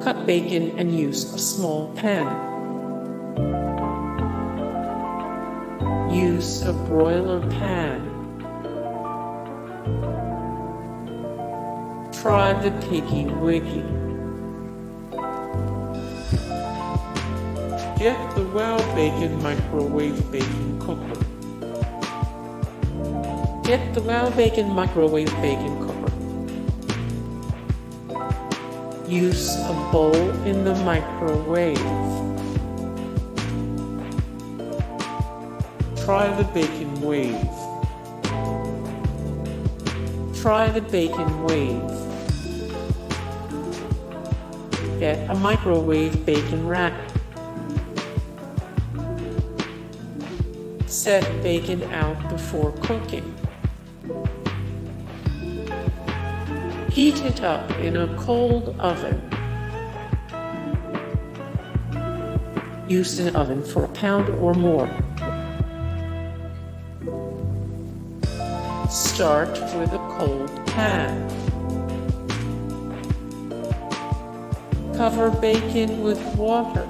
Cut bacon and use a small pan. Use a broiler pan. Try the Piggy Wiggy. Get the WowBacon microwave bacon cooker. Get the WowBacon microwave bacon cooker. Use a bowl in the microwave. Try the bacon wave. Try the bacon wave. Get a microwave bacon rack. Set bacon out before cooking. Heat it up in a cold oven. Use an oven for a pound or more. Start with a cold pan. Cover bacon with water.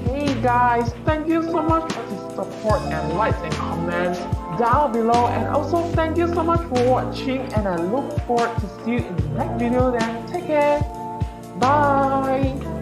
Hey guys, thank you so much for the support and likes and comments down below, and also thank you so much for watching, and I look forward to see you in the next video. Then take care, bye.